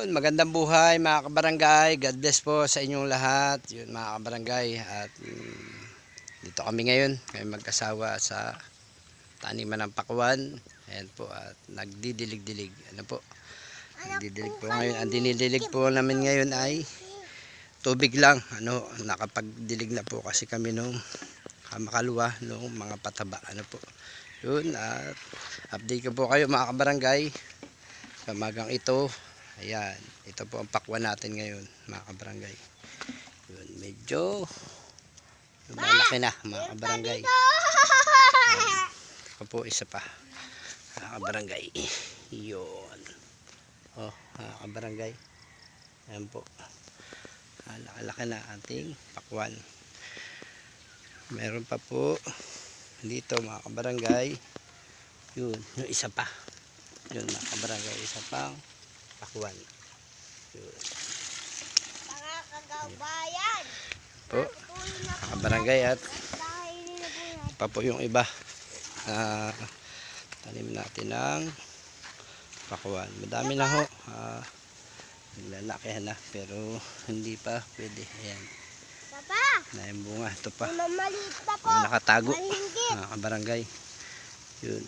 Yun, magandang buhay mga kabarangay. God bless po sa inyong lahat. Yun mga kabarangay. At dito kami ngayon. Kami mag-asawa sa taniman ng pakwan. Ayan po. At nagdidilig-dilig. Ano po? Nagdidilig po ngayon. Ang dinidilig po namin ngayon ay tubig lang. Ano, nakapagdilig na po kasi kami nung makalwa nung mga pataba. Ano po? Yun. At update ko po kayo mga kabarangay. Sa magang ito. Ayan, ito po ang pakwan natin ngayon mga kabarangay. Yun, medyo malaki na mga kabarangay. Ito po isa pa mga kabarangay. Yun. Oh, mga kabarangay. Ayan po. Laki na ating pakwan. Meron pa po dito mga kabarangay. Yun, yung isa pa. Yun mga kabarangay, isa pang pakwan. Yun. Mga kagabayan. Po, kabarangay at pa po yung iba na tanim natin ng pakwan. Madami na ho. Naglalakihan na pero hindi pa pwede. Ayan. Papa, Na yung bunga. Ito pa. maliit pa po. Nakatago. Malingkit. Kabarangay. Yun.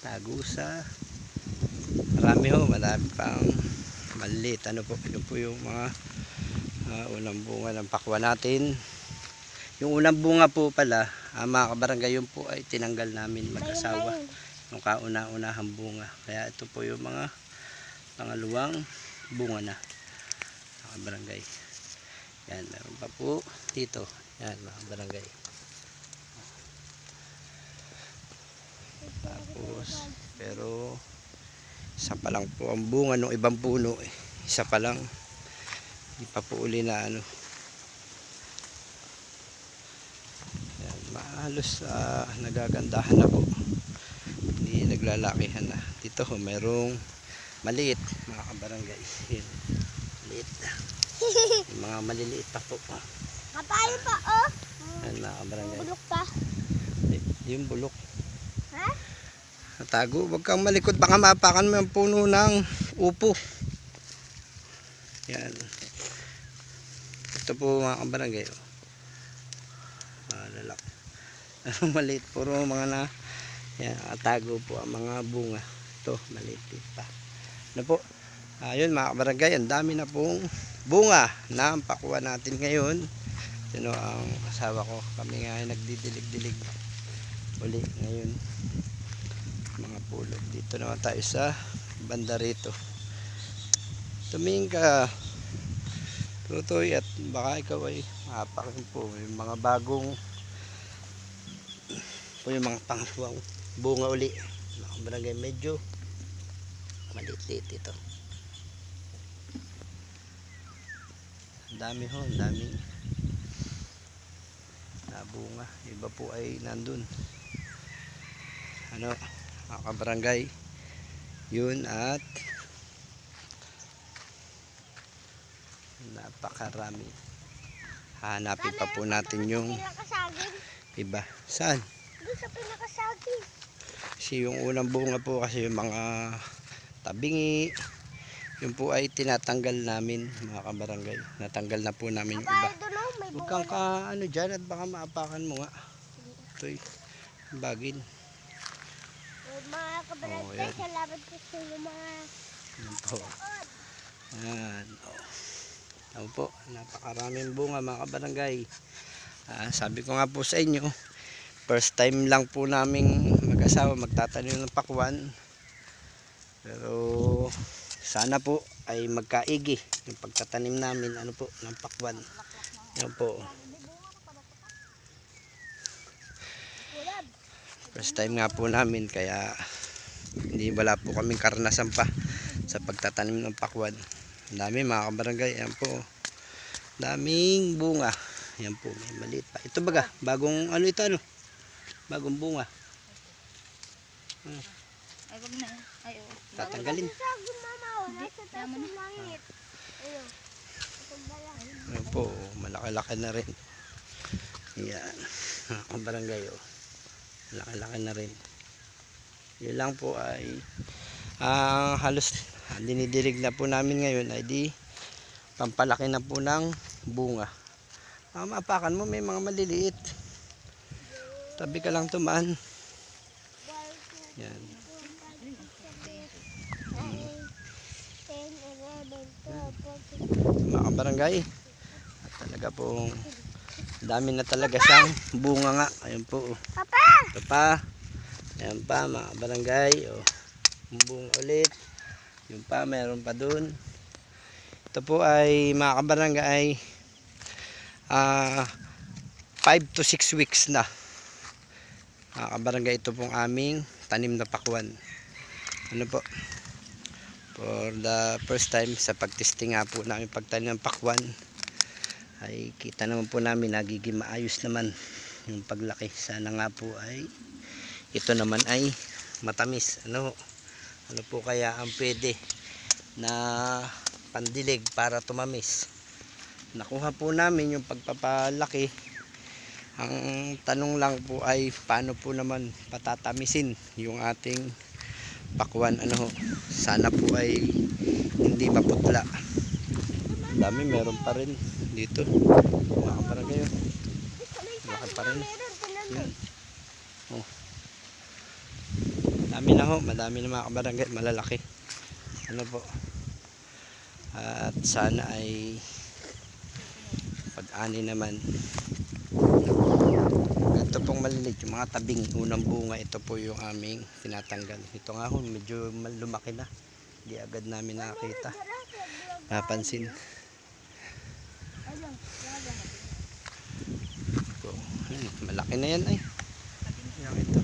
Tago sa marami pang maliit. Ano po, ito po yung mga unang bunga ng pakwan natin. Yung unang bunga po pala, mga kabarangay, yun po ay tinanggal namin mag-asawa yung kauna-unahang bunga. Kaya ito po yung mga pangalawang bunga na mga kabarangay. Yan, meron pa po dito. Yan mga kabarangay. Tapos pero isa pa lang po ang bunga ng ibang puno eh. Isa pa lang, hindi pa po uli na ano. Yan, halos nagagandahan na po, hindi naglalakihan na. Dito merong maliit mga kabarangay. Yan, maliit. Yung mga maliliit pa po. Kapayo pa oh. Yan mga kabarangay. Bulok pa. Yung bulok Ha? natago, wag kang malikot, baka mapakan mo yung puno ng upo. Yan, ito po mga kabarangay, lalaki. Maliit, puro mga na yan, natago po ang mga bunga. Ito maliit pa. Ano po, ayun mga kabarangay, ang dami na pong bunga na pakwan natin ngayon. Sino ang asawa ko, kami nga ay nagdidilig-dilig uli ngayon mga pulog. Dito naman tayo sa banda rito. Tumingin ka Tutoy, at baka ikaw ay mapakin po yung mga bagong po, yung mga pangalawang bunga uli mga kabarangay. Medyo maliit ito. Ang dami ho, ang daming bunga. Iba po ay nandun, ano mga kabarangay. Yun, at napakarami. Hahanapin pa po natin yung iba. Saan? Doon sa pinakasagin. Kasi yung unang bunga po, kasi yung mga tabingi, yun po ay tinatanggal namin mga kabarangay. Natanggal na po namin yung iba. Doon oh, may Huwag bunga. kang ano dyan, at baka maapakan mo nga. Ito'y bagin. Mga kabarangay, yan. salamat po sa inyo mga Yan po. Yan. Ano po, napakaraming bunga mga kabarangay. Sabi ko nga po sa inyo, first time lang po naming mag-asawa magtatanim ng pakwan. Pero sana po ay magkaigi yung pagtatanim namin, ano po, ng pakwan. Yan po. First time nga po namin, kaya wala po kaming karanasan pa sa pagtatanim ng pakwan. Ang dami mga kabarangay. Ayan po, daming bunga. Ayan po, may maliit pa. Ito baga, bagong ano ito, ano? Bagong bunga. Ay, wag na. Ay, oh. Tatanggalin. saging mama. Wala sa taas ng langit. Ayun. Ayan po, malaki-laki na rin. Ayan, mga kabarangay, oh. Malaki-laki na rin. Yun lang po ay halos Ang dinidilig na po namin ngayon ay di pampalaki na po ng bunga. Maapakan mo, may mga maliliit. Tabi ka lang tumaan. Yan. 10, 11, 12, 14. Mga kabarangay. At talaga pong dami na talaga siyang bunga nga. Ayun po. Papa! Ito pa. Ayan pa mga kabarangay. Oh, bunga ulit. Yun pa, meron pa dun. Ito po ay mga kabarangay 5 to 6 weeks na. Mga kabarangay, ito pong aming tanim na pakwan. Ano po? For the first time sa pagtesting nga po namin pagtanim ng pakwan ay kita naman po namin nagiging maayos naman yung paglaki. Sana nga po ay ito naman ay matamis. Ano po kaya ang pwede na pandilig para tumamis? Nakuha po namin yung pagpapalaki. Ang tanong lang po ay paano po naman patatamisin yung ating pakwan. Sana po ay hindi maputla. Ang dami, meron pa rin dito. Mga kabarangay, malaki pa rin. Yan. Oh. Dami na ho, madami na mga kabarangay, malalaki. Ano po? At sana ay pag-ani naman. Ito pong maliliit, yung mga tabing unang bunga, ito po yung aming tinatanggal. Ito nga ho, medyo lumaki na. Hindi agad namin nakita. Napansin. Ito, malaki na yan ay. Yan ito.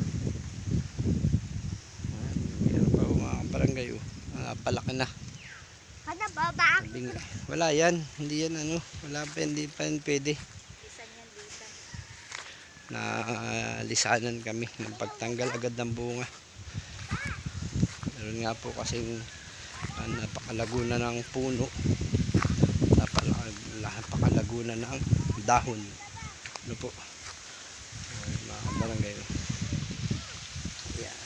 Yan pa mga kabarangay. Palaki na. Ano ba ba? Tabing, wala yan. Hindi yan wala pa, hindi pa yan pwede. Na lisanan kami ng pagtanggal agad ng bunga. Meron nga po kasing napakalago na ng puno, napakalago na ng dahon. Ano po mga kabarangay, yan,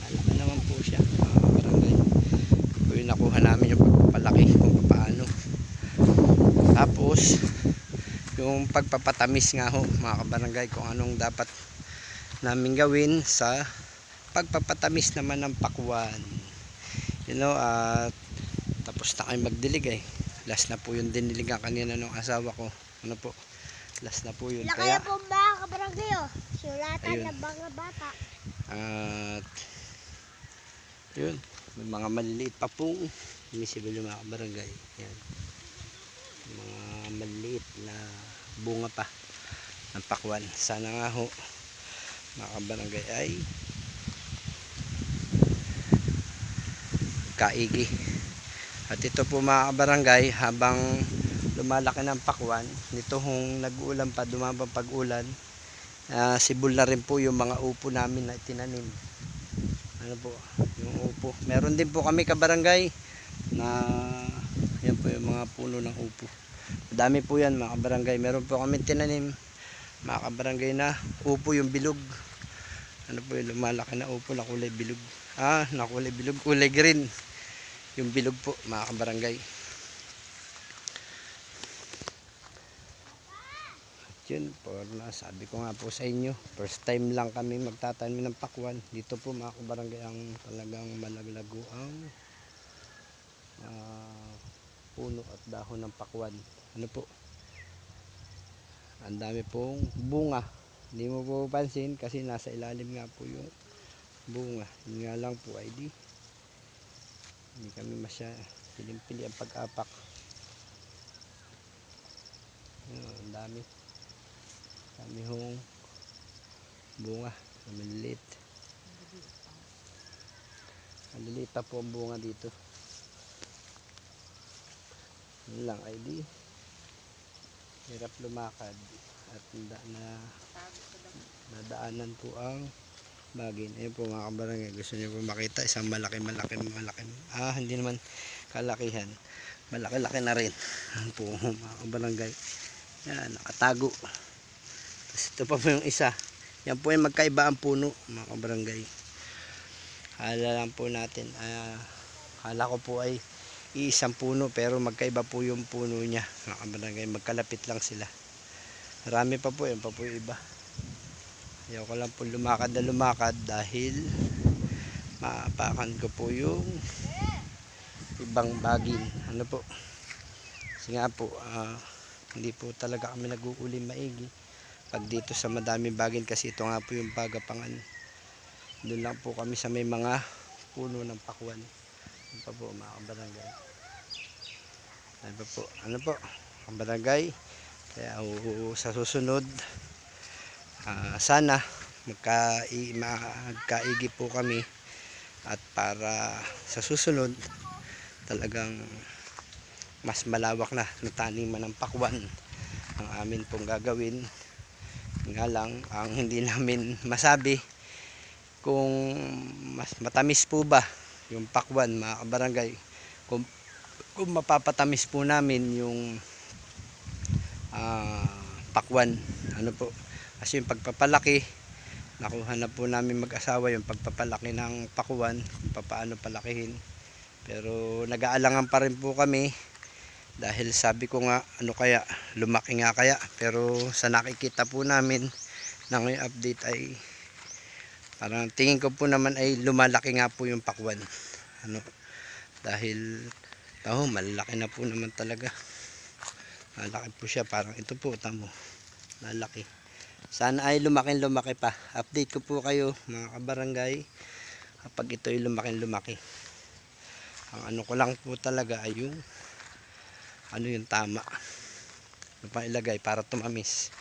malaki naman po siya mga kabarangay. Ito yung nakuha namin yung pagpapalaki kung paano. Tapos yung pagpapatamis nga ho mga kabarangay, kung anong dapat namin gawin sa pagpapatamis naman ng pakwan. At tapos na kayo magdilig last na po yung diniligan kanina ng asawa ko. Ano po, last na po yun. Kaya po mga kabarangay, sulatan ayun. na mga bata. At yun, may mga maliliit pa pong invisible yung mga kabarangay. Yan, mga maliliit na bunga pa ng pakwan. Sana nga ho mga kabarangay ay kaigi. At ito po mga kabarangay, habang lumalaki ng pakwan, nito hong nag-uulan pa, dumabang pag-ulan, sibol na rin po yung mga upo namin na itinanim. Ano po, yung upo. Meron din po kami kabarangay na yan po yung mga puno ng upo. Madami po yan mga kabarangay. Meron po kami tinanim mga kabarangay na upo, yung bilog. Ano po yung lumalaki na upo na kulay bilog. Na kulay bilog, kulay green. Yung bilog po mga kabarangay. Yun po, sabi ko nga po sa inyo, first time lang kami magtatanim ng pakwan. Dito po mga kabarangay, ang talagang malaglago ang puno at dahon ng pakwan. Ano po, ang dami pong bunga. Hindi mo po pansin kasi nasa ilalim nga po yung bunga. Yun nga lang po ay hindi kami pili ang pag-apak. Ang dami hong bunga, maliliit pa po ang bunga dito. Yun lang ay hirap lumakad at nadaanan po ang bagin. Ayun po mga kabarangay, gusto niyo po makita isang malaki, hindi naman kalakihan, malaki na rin. Ayun po mga kabarangay, yan, nakatago. Tapos ito pa po yung isa, yan po yung magkaiba ang puno mga kabarangay. Hala lang po natin. Hala ko po ay iisang puno pero magkaiba po yung puno niya. Mga kabarangay, magkalapit lang sila. Marami pa po, yan pa po yung iba. Ayaw ko lang po lumakad na lumakad dahil maapakan ko po yung ibang bagin. Ano po? Kasi nga po, hindi po talaga kami nag-uuli maigi pag dito sa madaming bagin kasi ito nga po yung Pagapangan. Doon lang po kami sa may mga puno ng pakwan. Ano pa po mga kabarangay? Ano pa po? Ano po? Kabarangay. Kaya sa susunod, sana magkaigi po kami at para sa susunod talagang mas malawak na taniman ng pakwan ang amin pong gagawin. Nga lang ang hindi namin masabi kung mas matamis po ba yung pakwan mga kabarangay, kung mapapatamis po namin yung pakwan, ano po, kasi yung pagpapalaki nakuha na po namin mag-asawa yung pagpapalaki ng pakwan kung paano palakihin, pero nag-aalangan pa rin po kami dahil sabi ko nga ano kaya lumaki nga kaya, pero sa nakikita po namin na ngayong update ay parang tingin ko po naman ay lumalaki nga po yung pakwan, ano, dahil malaki na po naman talaga, malaki po siya, parang ito po tamo lalaki. Sana ay lumaki pa. Update ko po kayo mga kabarangay kapag ito ay lumaki. Ang ano ko lang po talaga ay yung ano yung tama na pailagay para tumamis.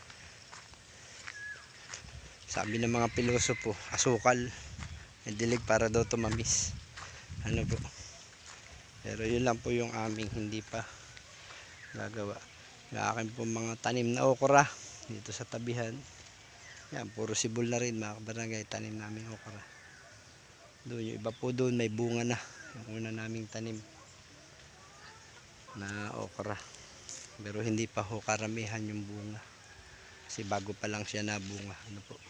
Sabi ng mga pilosopo, asukal may dilig para daw tumamis, ano po. Pero yun lang po yung aming hindi pa gagawa. Yung akin po mga tanim na okra dito sa tabihan, yan puro sibol na rin mga kabarangay, tanim namin okra. Doon yung iba po doon may bunga na, yung una naming tanim na okra, pero hindi pa ho karamihan yung bunga kasi bago pa lang siya na bunga, ano po.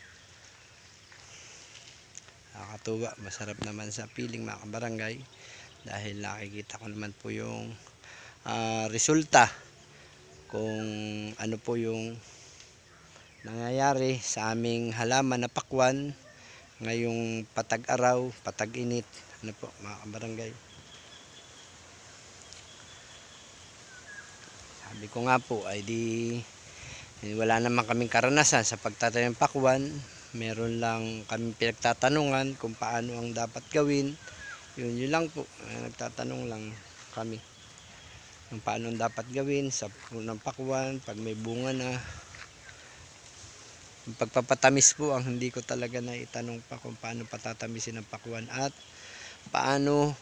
Nakakatuwa, masarap naman sa piling mga kabarangay dahil nakikita ko naman po yung resulta kung ano po yung nangyayari sa aming halaman na pakwan ngayong patag-araw, patag-init, ano po mga kabarangay. Sabi ko nga po ay wala naman kaming karanasan sa pagtatanim ng pakwan, meron lang kaming pinagtatanungan kung paano ang dapat gawin. Yun lang po, nagtatanong lang kami kung paano ang dapat gawin sa punong pakwan pag may bunga na. Yung pagpapatamis po ang hindi ko talaga naitanong pa, kung paano patatamisin ang pakwan at paano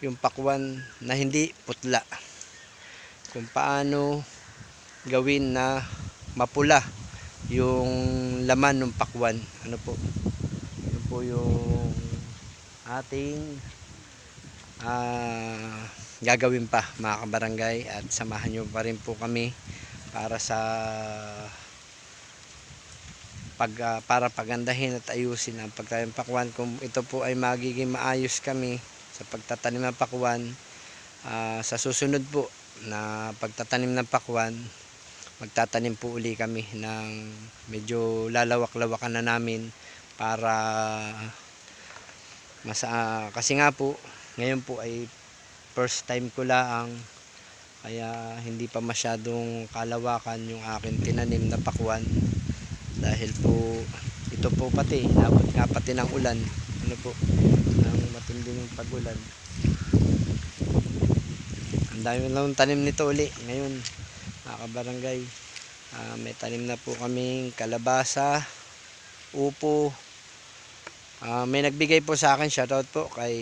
yung pakwan na hindi putla, kung paano gawin na mapula yung laman ng pakwan, ano po. Yun po yung ating gagawin pa mga kabarangay, at samahan nyo pa rin po kami para sa para pagandahin at ayusin ang pagtatanim ng pakwan. Kung ito po ay magiging maayos kami sa pagtatanim ng pakwan, sa susunod po na pagtatanim ng pakwan, magtatanim po uli kami ng medyo lalawak-lawakan na namin para kasi nga po ngayon po ay first time ko lang, kaya hindi pa masyadong kalawakan yung aking tinanim na pakwan dahil po ito po pati inabot nga pati ng ulan, ano po, ng matinding pag-ulan. Ang dami lang tanim nito uli ngayon mga kabarangay. May tanim na po kaming kalabasa, upo. May nagbigay po sa akin, shoutout po kay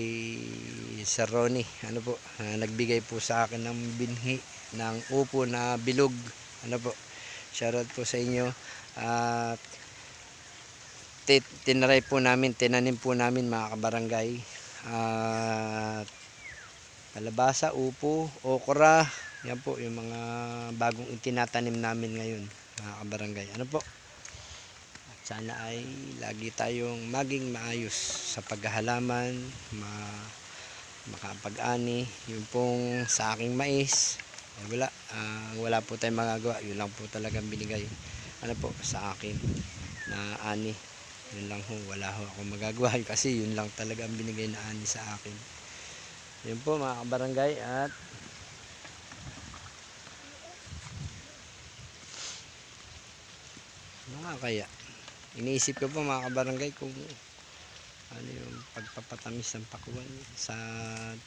Sir Ronnie, ano po, nagbigay po sa akin ng binhi ng upo na bilog, ano po, shoutout po sa inyo. At tinanim po namin mga kabarangay, kalabasa, upo, okra, yan po yung mga bagong itinatanim namin ngayon mga kabarangay, ano po. At sana ay lagi tayong maging maayos sa paghahalaman, makapag-ani. Yung pong sa aking mais ay wala po tayong magagawa, yun lang po talagang binigay sa akin na ani. Yun lang ho, wala ho ako magagawa kasi yun lang talaga ang binigay na ani sa akin. Yun po mga kabarangay, at kaya iniisip ko po mga kabarangay kung ano yung pagpapatamis ng pakwan.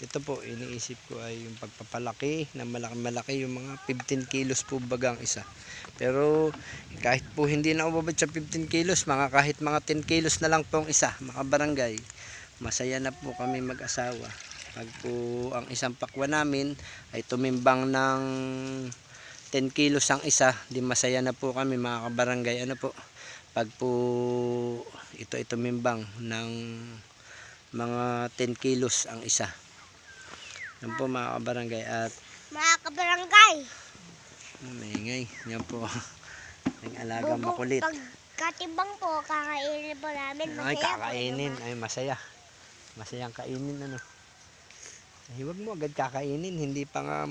Ito po iniisip ko ay yung pagpapalaki na malaki yung mga 15 kilos po bagang isa. Pero kahit po hindi na umabot sa 15 kilos, kahit mga 10 kilos na lang po ang isa mga kabarangay, masaya na po kami mag-asawa. Pag po ang isang pakwan namin ay tumimbang ng 10 kilos ang isa, di masaya na po kami mga kabarangay. Pag po ito tumimbang ng mga 10 kilos ang isa. Yan po mga kabarangay. At Mga kabarangay, maingay, yan po ang alagang makulit. pagkatimbang po, kakainin po namin. Ay, Masaya po, kakainin. diba? Ay, masayang kainin. Ay, huwag mo agad kakainin, hindi pa nga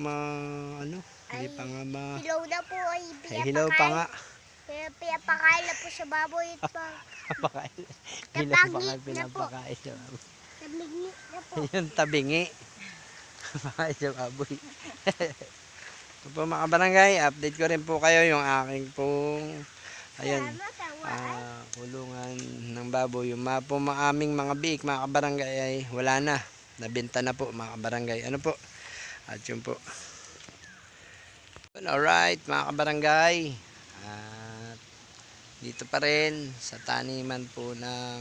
hindi pa nga Hilaw na po ay ay, hilaw pa nga. Pinapakain na po sa baboy at Pinapakain. Hilaw pa nga, Tabingi na po. pinapakain sa baboy. tabingi na po. Yung tabingi. Pinapakain sa baboy. Ito po mga barangay, update ko rin po kayo yung aking pong kulungan ng baboy. Yung aming mga biik mga kabarangay ay wala na. Nabenta na po mga kabarangay. At yun po. Alright mga kabarangay. At dito pa rin sa taniman po ng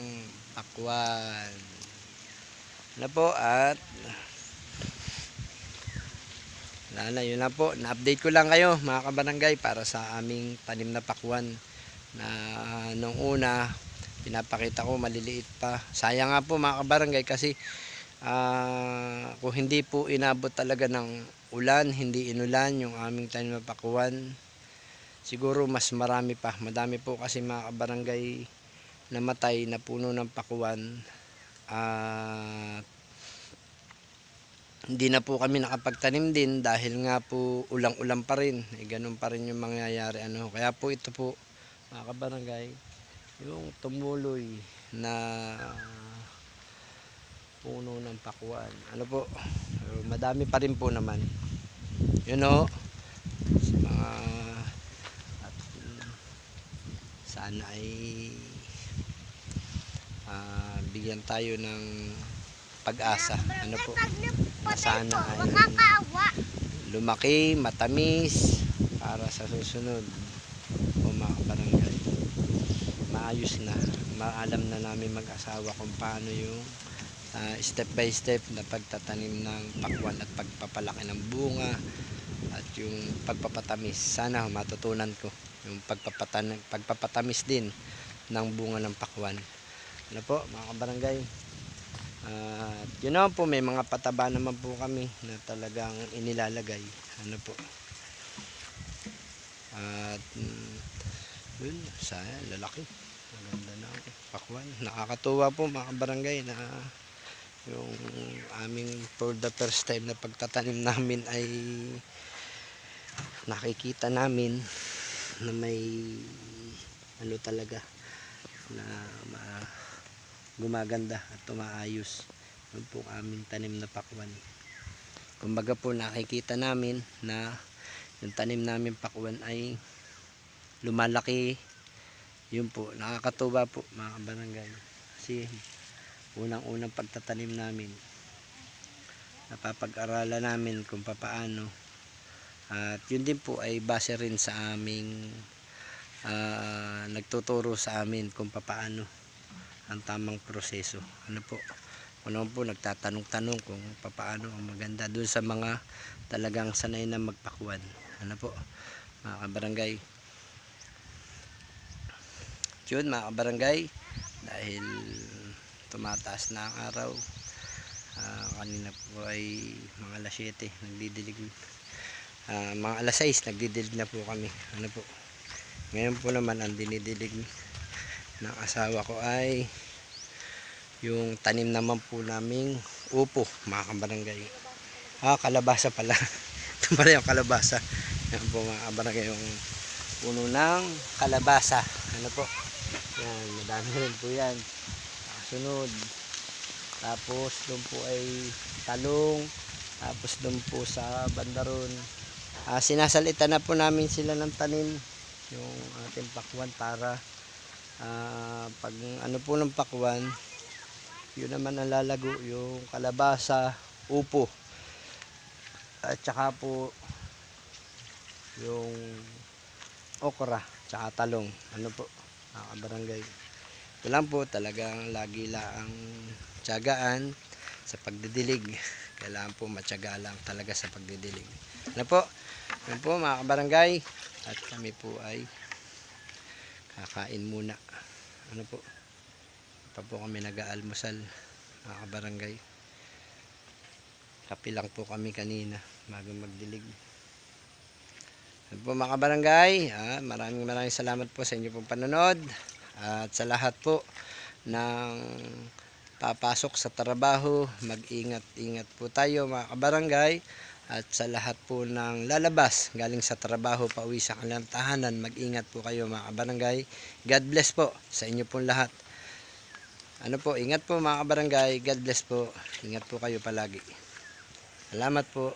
pakwan. At yun na po. Na-update ko lang kayo mga kabarangay para sa aming tanim na pakwan na nung una pinapakita ko maliliit pa. Sayang nga po mga kabarangay kasi kung hindi po inabot talaga ng ulan, hindi inulan yung aming tanim na pakwan, siguro mas marami pa. Madami po kasi mga kabarangay namatay na puno ng pakwan. Hindi na po kami nakapagtanim din dahil nga po ulang-ulang pa rin. Ganun pa rin yung mangyayari. Kaya po ito po mga kabarangay, yung tumuloy na puno ng pakwan. Madami pa rin po naman. Sa mga at sana ay bigyan tayo ng pag-asa. Sana ay Makakaawa. lumaki, matamis para sa susunod o mga kabarangay. Maayos na. Maalam na namin mag-asawa kung paano yung step by step na pagtatanim ng pakwan at pagpapalaki ng bunga at yung pagpapatamis. Sana matutunan ko yung pagpapatamis din ng bunga ng pakwan. Mga kabarangay. Yun naman po, may mga pataba naman po kami na talagang inilalagay. At yun, lalaki. Maganda na pakwan. Nakakatuwa po mga kabarangay na yung aming for the first time na pagtatanim namin ay nakikita namin na may talaga na gumaganda at tumaayos yung po aming tanim na pakwan. Kumbaga po nakikita namin na yung tanim namin pakwan ay lumalaki. Yun po, nakakatuwa po mga kabarangay. Kasi unang-unang pagtatanim namin, napapag-aralan namin kung papaano. At yun din po ay base rin sa aming nagtuturo sa amin kung papaano ang tamang proseso. Ano po nagtatanong-tanong kung papaano ang maganda doon sa mga talagang sanay na magpakwan. Mga kabarangay. Yun mga kabarangay, dahil tumataas na ang araw, kanina po ay mga alas 7 nagdidilig, mga alas 6 nagdidilig na po kami. Ngayon po naman ang dinidilig ng asawa ko ay yung tanim naman po naming upo, mga kabarangay. Kalabasa pala. Ito pala yung kalabasa. Yan po mga kabarangay, yung puno ng kalabasa. Ano po? Yan, madami rin po yan. Sunod. Tapos doon po ay talong. Tapos doon po sa bandaron. Sinasalitan na po namin sila ng tanim. Yung ating pakwan para pag ano po ng pakwan, yun naman ang lalago, yung kalabasa, upo, at saka po yung okra, tsaka talong. Ano po, mga kabarangay. Ito lang po, talagang lagi lang tiyagaan sa pagdidilig. Kailangan po matyaga lang talaga sa pagdidilig. Ano po, yun po mga kabarangay. At kami po ay kakain muna. Ano po, pa po kami nag-aalmusal, mga kabarangay. Kape lang po kami kanina bago magdilig. Ano po mga kabarangay, maraming salamat po sa inyo pong panonood. At sa lahat po ng papasok sa trabaho, mag-ingat-ingat po tayo mga kabarangay. At sa lahat po ng lalabas galing sa trabaho pauwi sa kanilang tahanan, mag-ingat po kayo mga kabarangay. God bless po sa inyo pong lahat. Ano po, ingat po mga kabarangay. God bless po. Ingat po kayo palagi. Salamat po.